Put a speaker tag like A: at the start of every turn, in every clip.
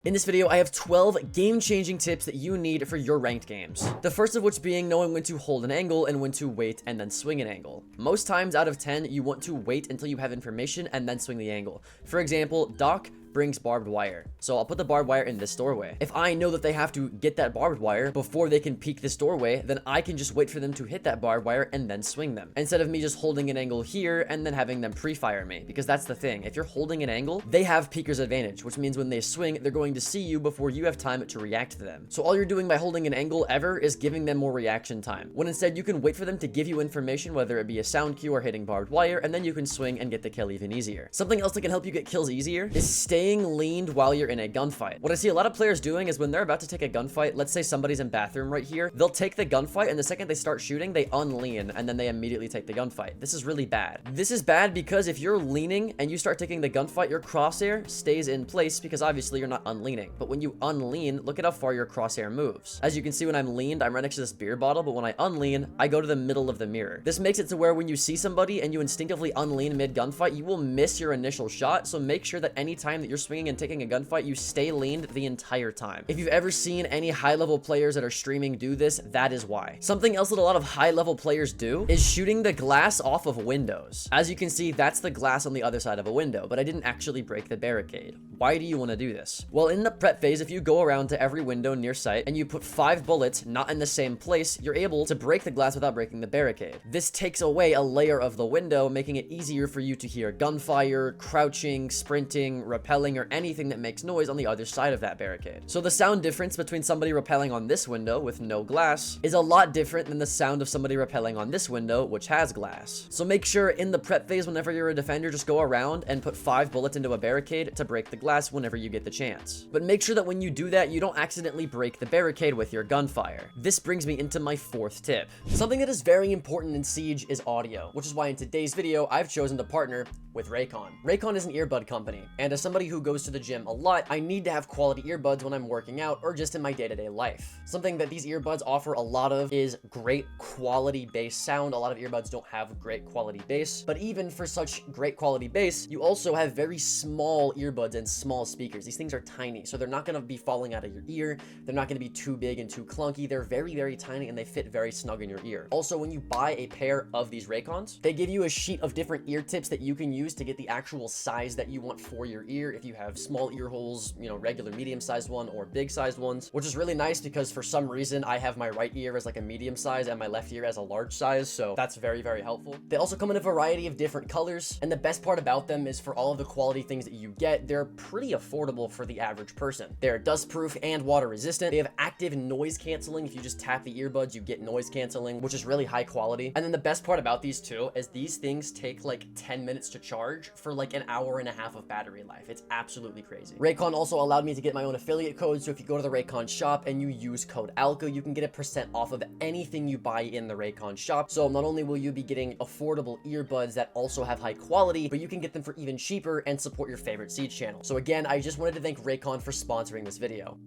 A: In this video, I have 12 game-changing tips that you need for your ranked games. The first of which being knowing when to hold an angle and when to wait and then swing an angle. Most times out of 10, you want to wait until you have information and then swing the angle. For example, Doc brings barbed wire. So I'll put the barbed wire in this doorway. If I know that they have to get that barbed wire before they can peek this doorway, then I can just wait for them to hit that barbed wire and then swing them. Instead of me just holding an angle here and then having them pre-fire me. Because that's the thing. If you're holding an angle, they have peeker's advantage, which means when they swing, they're going to see you before you have time to react to them. So all you're doing by holding an angle ever is giving them more reaction time. When instead you can wait for them to give you information, whether it be a sound cue or hitting barbed wire, and then you can swing and get the kill even easier. Something else that can help you get kills easier is staying leaned while you're in a gunfight. What I see a lot of players doing is when they're about to take a gunfight, let's say somebody's in bathroom right here, they'll take the gunfight and the second they start shooting, they unlean and then they immediately take the gunfight. This is really bad. This is bad because if you're leaning and you start taking the gunfight, your crosshair stays in place because obviously you're not unleaning. But when you unlean, look at how far your crosshair moves. As you can see, when I'm leaned, I'm right next to this beer bottle, but when I unlean, I go to the middle of the mirror. This makes it to where when you see somebody and you instinctively unlean mid gunfight, you will miss your initial shot. So make sure that any time that you're swinging and taking a gunfight, you stay leaned the entire time. If you've ever seen any high-level players that are streaming do this, that is why. Something else that a lot of high-level players do is shooting the glass off of windows. As you can see, that's the glass on the other side of a window, but I didn't actually break the barricade. Why do you want to do this? Well, in the prep phase, if you go around to every window near sight and you put 5 bullets not in the same place, you're able to break the glass without breaking the barricade. This takes away a layer of the window, making it easier for you to hear gunfire, crouching, sprinting, rappelling, or anything that makes noise on the other side of that barricade. So the sound difference between somebody rappelling on this window with no glass is a lot different than the sound of somebody rappelling on this window which has glass. So make sure in the prep phase, whenever you're a defender, just go around and put 5 bullets into a barricade to break the glass whenever you get the chance. But make sure that when you do that, you don't accidentally break the barricade with your gunfire. This brings me into my 4th tip. Something that is very important in Siege is audio, which is why in today's video, I've chosen to partner with Raycon. Raycon is an earbud company, and as somebody who goes to the gym a lot, I need to have quality earbuds when I'm working out or just in my day-to-day life. Something that these earbuds offer a lot of is great quality bass sound. A lot of earbuds don't have great quality bass, but even for such great quality bass, you also have very small earbuds and small speakers. These things are tiny, so they're not going to be falling out of your ear. They're not going to be too big and too clunky. They're very, very tiny and they fit very snug in your ear. Also, when you buy a pair of these Raycons, they give you a sheet of different ear tips that you can use to get the actual size that you want for your ear. If you have small ear holes, you know, regular medium-sized one or big-sized ones, which is really nice because for some reason I have my right ear as like a medium size and my left ear as a large size, so that's very, very helpful. They also come in a variety of different colors, and the best part about them is for all of the quality things that you get, they're pretty affordable for the average person. They're dust-proof and water-resistant. They have active noise canceling. If you just tap the earbuds, you get noise canceling, which is really high quality. And then the best part about these too is these things take like 10 minutes to charge for like an hour and a half of battery life. It's absolutely crazy. Raycon also allowed me to get my own affiliate code, so if you go to the Raycon shop and you use code Alka, you can get a % off of anything you buy in the Raycon shop. So not only will you be getting affordable earbuds that also have high quality, but you can get them for even cheaper and support your favorite Siege channel. So again, I just wanted to thank Raycon for sponsoring this video.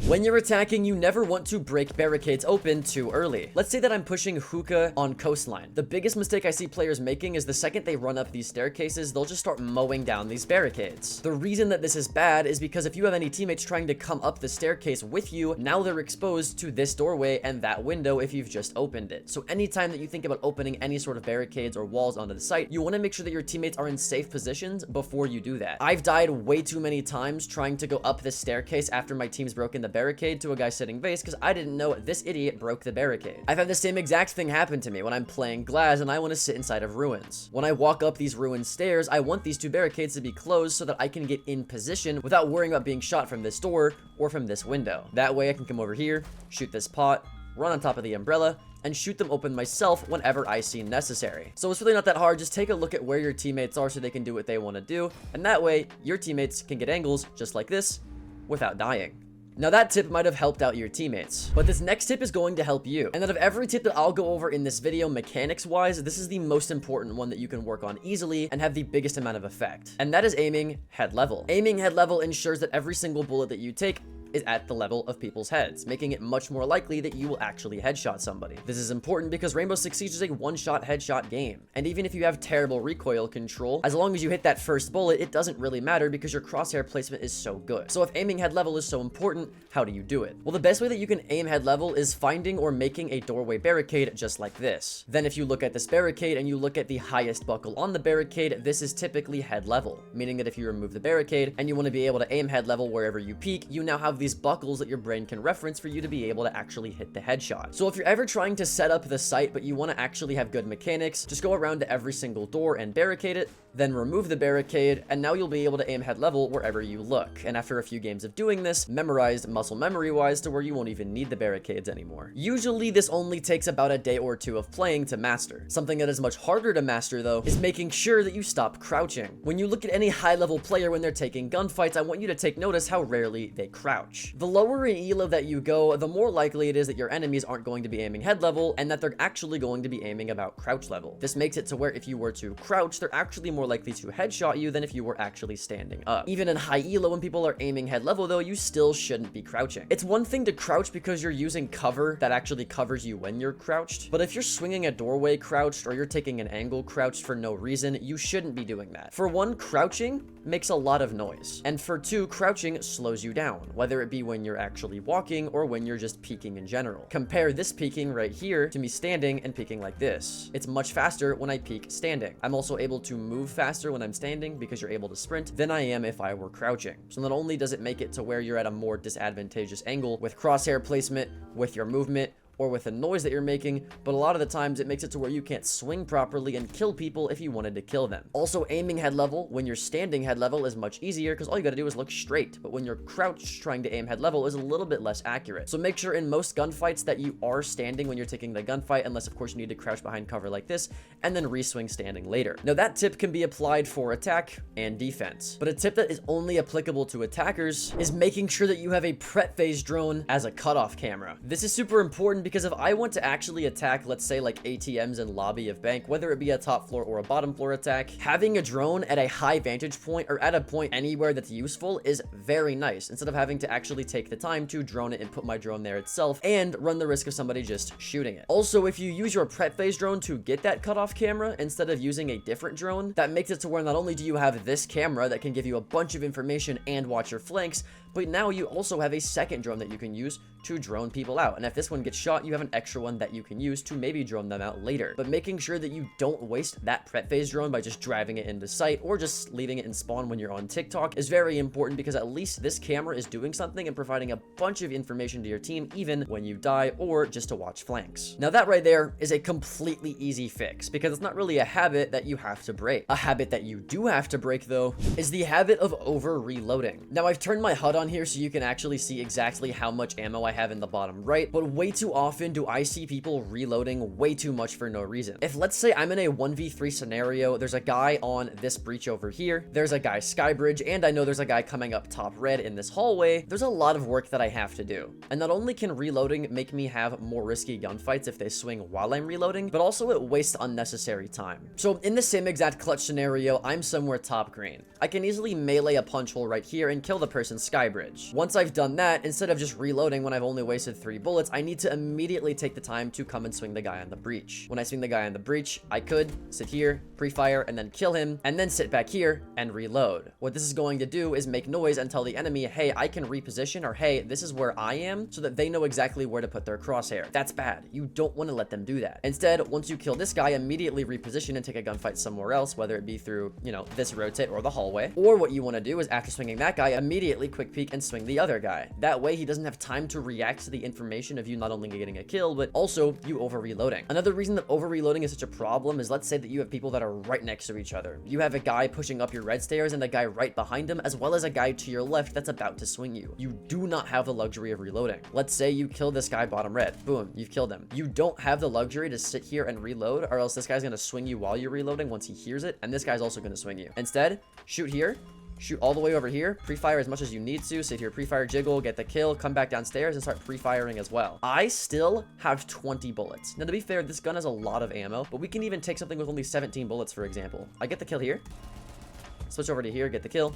A: When you're attacking, you never want to break barricades open too early. Let's say that I'm pushing hookah on coastline. The biggest mistake I see players making is the second they run up these staircases, they'll just start mowing down these barricades. The reason that this is bad is because if you have any teammates trying to come up the staircase with you, now they're exposed to this doorway and that window if you've just opened it. So anytime that you think about opening any sort of barricades or walls onto the site, you want to make sure that your teammates are in safe positions before you do that. I've died way too many times trying to go up this staircase after my team's broken the barricade to a guy sitting base because I didn't know this idiot broke the barricade. I've had the same exact thing happen to me when I'm playing Glass and I want to sit inside of ruins. When I walk up these ruined stairs, I want these 2 barricades to be closed so that I can get in position without worrying about being shot from this door or from this window. That way I can come over here, shoot this pot, run on top of the umbrella, and shoot them open myself whenever I see necessary. So it's really not that hard. Just take a look at where your teammates are so they can do what they want to do, and that way your teammates can get angles just like this without dying. Now that tip might have helped out your teammates, but this next tip is going to help you. And out of every tip that I'll go over in this video mechanics wise, this is the most important one that you can work on easily and have the biggest amount of effect. And that is aiming head level. Aiming head level ensures that every single bullet that you take is at the level of people's heads, making it much more likely that you will actually headshot somebody. This is important because Rainbow Six Siege is a one-shot headshot game, and even if you have terrible recoil control, as long as you hit that first bullet, it doesn't really matter because your crosshair placement is so good. So if aiming head level is so important, how do you do it? Well, the best way that you can aim head level is finding or making a doorway barricade just like this. Then if you look at this barricade and you look at the highest buckle on the barricade, this is typically head level, meaning that if you remove the barricade and you want to be able to aim head level wherever you peek, you now have these buckles that your brain can reference for you to be able to actually hit the headshot. So if you're ever trying to set up the site but you want to actually have good mechanics, just go around to every single door and barricade it, then remove the barricade, and now you'll be able to aim head level wherever you look. And after a few games of doing this, memorized muscle memory wise to where you won't even need the barricades anymore. Usually this only takes about a day or two of playing to master. Something that is much harder to master though is making sure that you stop crouching. When you look at any high level player when they're taking gunfights, I want you to take notice how rarely they crouch. The lower in elo that you go, the more likely it is that your enemies aren't going to be aiming head level and that they're actually going to be aiming about crouch level. This makes it to where if you were to crouch, they're actually more likely to headshot you than if you were actually standing up. Even in high elo when people are aiming head level though, you still shouldn't be crouching. It's one thing to crouch because you're using cover that actually covers you when you're crouched, but if you're swinging a doorway crouched or you're taking an angle crouched for no reason, you shouldn't be doing that. For one, crouching makes a lot of noise, and for two, crouching slows you down, whether it be when you're actually walking or when you're just peeking in general. Compare this peeking right here to me standing and peeking like this. It's much faster when I peek standing. I'm also able to move faster when I'm standing because you're able to sprint than I am if I were crouching. So not only does it make it to where you're at a more disadvantageous angle with crosshair placement, with your movement, or with the noise that you're making, but a lot of the times it makes it to where you can't swing properly and kill people if you wanted to kill them. Also, aiming head level when you're standing head level is much easier because all you gotta do is look straight, but when you're crouched trying to aim head level is a little bit less accurate. So make sure in most gunfights that you are standing when you're taking the gunfight, unless of course you need to crouch behind cover like this, and then re-swing standing later. Now that tip can be applied for attack and defense, but a tip that is only applicable to attackers is making sure that you have a prep phase drone as a cutoff camera. This is super important because if I want to actually attack, let's say like ATMs in lobby of bank, whether it be a top floor or a bottom floor attack, having a drone at a high vantage point or at a point anywhere that's useful is very nice, instead of having to actually take the time to drone it and put my drone there itself and run the risk of somebody just shooting it. Also, if you use your prep phase drone to get that cutoff camera instead of using a different drone, that makes it to where not only do you have this camera that can give you a bunch of information and watch your flanks, but now you also have a second drone that you can use to drone people out. And if this one gets shot, you have an extra one that you can use to maybe drone them out later. But making sure that you don't waste that prep phase drone by just driving it into sight or just leaving it in spawn when you're on TikTok is very important, because at least this camera is doing something and providing a bunch of information to your team even when you die or just to watch flanks. Now that right there is a completely easy fix because it's not really a habit that you have to break. A habit that you do have to break though is the habit of over reloading. Now I've turned my HUD on here so you can actually see exactly how much ammo I have in the bottom right, but way too often do I see people reloading way too much for no reason. If let's say I'm in a 1v3 scenario, there's a guy on this breach over here, there's a guy skybridge, and I know there's a guy coming up top red in this hallway, there's a lot of work that I have to do. And not only can reloading make me have more risky gunfights if they swing while I'm reloading, but also it wastes unnecessary time. So in the same exact clutch scenario, I'm somewhere top green. I can easily melee a punch hole right here and kill the person's skybridge. Once I've done that, instead of just reloading when I've only wasted 3 bullets, I need to immediately take the time to come and swing the guy on the breach. When I swing the guy on the breach, I could sit here, pre-fire, and then kill him, and then sit back here and reload. What this is going to do is make noise and tell the enemy, hey, I can reposition, or hey, this is where I am, so that they know exactly where to put their crosshair. That's bad. You don't want to let them do that. Instead, once you kill this guy, immediately reposition and take a gunfight somewhere else, whether it be through, you know, this rotate or the hallway. Or what you want to do is after swinging that guy, immediately quick peek and swing the other guy. That way he doesn't have time to react to the information of you not only getting a kill, but also you over reloading. Another reason that over reloading is such a problem is, let's say that you have people that are right next to each other. You have a guy pushing up your red stairs and a guy right behind him, as well as a guy to your left that's about to swing you. You do not have the luxury of reloading. Let's say you kill this guy bottom red. Boom, you've killed him. You don't have the luxury to sit here and reload, or else this guy's gonna swing you while you're reloading once he hears it, and this guy's also gonna swing you. Instead, shoot here, shoot all the way over here, pre-fire as much as you need to, sit here, pre-fire, jiggle, get the kill, come back downstairs and start pre-firing as well. I still have 20 bullets. Now to be fair, this gun has a lot of ammo, but we can even take something with only 17 bullets, for example. I get the kill here, switch over to here, get the kill,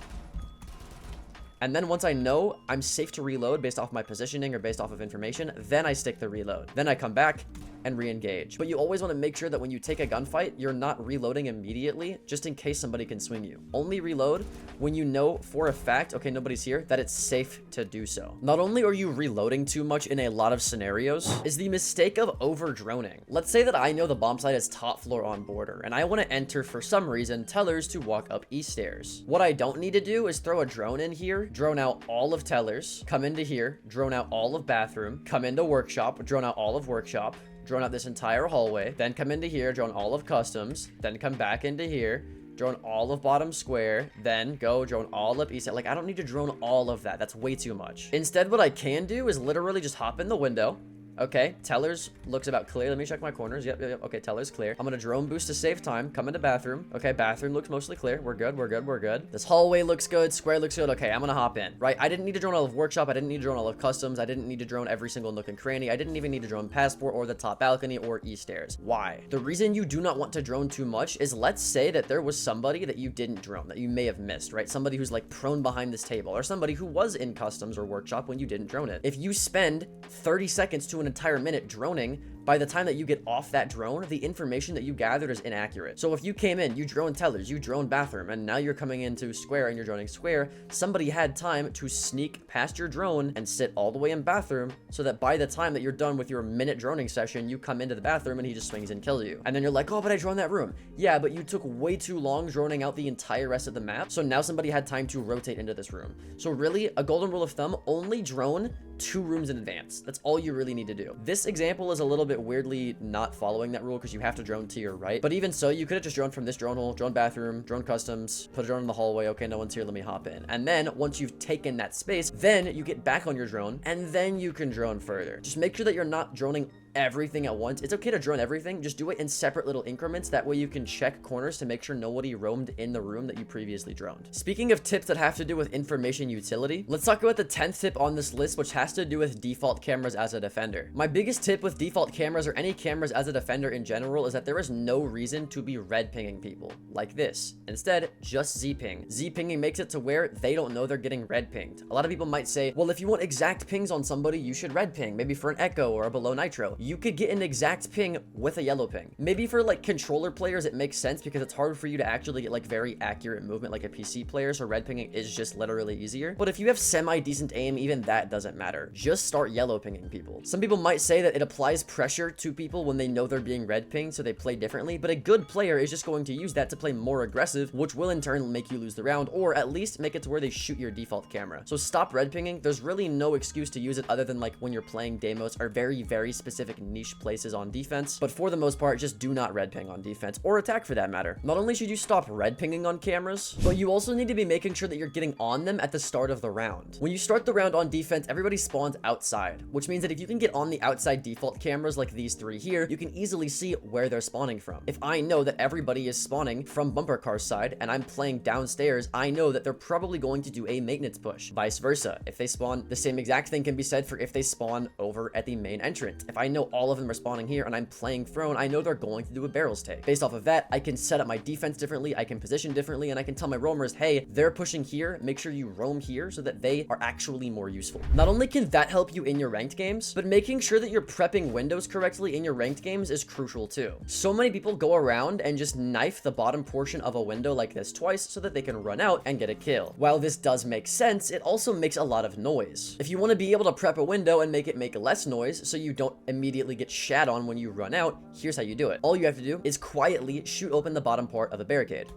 A: And then once I know I'm safe to reload based off my positioning or based off of information, then I stick the reload. Then I come back and re-engage. But you always want to make sure that when you take a gunfight, you're not reloading immediately, just in case somebody can swing you. Only reload when you know for a fact, okay, nobody's here, that it's safe to do so. Not only are you reloading too much in a lot of scenarios, is the mistake of over-droning. Let's say that I know the bomb site is top floor on border, and I want to enter, for some reason, tellers to walk up east stairs. What I don't need to do is throw a drone in here, drone out all of tellers, come into here, drone out all of bathroom, come into workshop, drone out all of workshop, drone out this entire hallway, then come into here, drone all of customs, then come back into here, drone all of bottom square, then go drone all up east side. Like, I don't need to drone all of that. That's way too much. Instead, what I can do is literally just hop in the window. Okay, tellers looks about clear. Let me check my corners. Yep. Okay, tellers clear. I'm gonna drone boost to save time. Come into bathroom. Okay, bathroom looks mostly clear. We're good. This hallway looks good. Square looks good. Okay, I'm gonna hop in. Right, I didn't need to drone all of workshop. I didn't need to drone all of customs. I didn't need to drone every single nook and cranny. I didn't even need to drone passport or the top balcony or east stairs. Why? The reason you do not want to drone too much is, let's say that there was somebody that you didn't drone, that you may have missed, right? Somebody who's like prone behind this table, or somebody who was in customs or workshop when you didn't drone it. If you spend 30 seconds to an entire minute droning, by the time that you get off that drone, the information that you gathered is inaccurate. So if you came in, you drone tellers, you drone bathroom, and now you're coming into square and you're droning square, somebody had time to sneak past your drone and sit all the way in bathroom, so that by the time that you're done with your minute droning session, you come into the bathroom and he just swings and kills you. And then you're like, oh, but I droned that room. Yeah, but you took way too long droning out the entire rest of the map, so now somebody had time to rotate into this room. So really, a golden rule of thumb, only drone 2 rooms in advance. That's all you really need to do. This example is a little bit weirdly not following that rule because you have to drone to your right. But even so, you could have just droned from this drone hole, drone bathroom, drone customs, put a drone in the hallway. Okay, no one's here. Let me hop in. And then once you've taken that space, then you get back on your drone and then you can drone further. Just make sure that you're not droning everything at once. It's okay to drone everything, just do it in separate little increments. That way you can check corners to make sure nobody roamed in the room that you previously droned. Speaking of tips that have to do with information utility, let's talk about the 10th tip on this list, which has to do with default cameras as a defender. My biggest tip with default cameras, or any cameras as a defender in general, is that there is no reason to be red pinging people like this. Instead, just Z-ping. Z-pinging makes it to where they don't know they're getting red pinged. A lot of people might say, well, if you want exact pings on somebody, you should red ping, maybe for an echo or a below nitro. You could get an exact ping with a yellow ping. Maybe for like controller players, it makes sense because it's hard for you to actually get like very accurate movement like a PC player, so red pinging is just literally easier. But if you have semi-decent aim, even that doesn't matter. Just start yellow pinging people. Some people might say that it applies pressure to people when they know they're being red pinged, so they play differently, but a good player is just going to use that to play more aggressive, which will in turn make you lose the round, or at least make it to where they shoot your default camera. So stop red pinging. There's really no excuse to use it other than like when you're playing demos or very specific niche places on defense, but for the most part, just do not red ping on defense, or attack for that matter. Not only should you stop red pinging on cameras, but you also need to be making sure that you're getting on them at the start of the round. When you start the round on defense, everybody spawns outside, which means that if you can get on the outside default cameras like these 3 here, you can easily see where they're spawning from. If I know that everybody is spawning from bumper car side and I'm playing downstairs, I know that they're probably going to do a maintenance push. Vice versa, if they spawn, the same exact thing can be said for if they spawn over at the main entrance. If I know all of them are spawning here and I'm playing throne, I know they're going to do a barrels take. Based off of that, I can set up my defense differently, I can position differently, and I can tell my roamers, hey, they're pushing here, make sure you roam here so that they are actually more useful. Not only can that help you in your ranked games, but making sure that you're prepping windows correctly in your ranked games is crucial too. So many people go around and just knife the bottom portion of a window like this twice so that they can run out and get a kill. While this does make sense, it also makes a lot of noise. If you want to be able to prep a window and make it make less noise so you don't immediately get shat on when you run out, here's how you do it. All you have to do is quietly shoot open the bottom part of a barricade.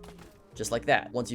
A: Just like that. Once you've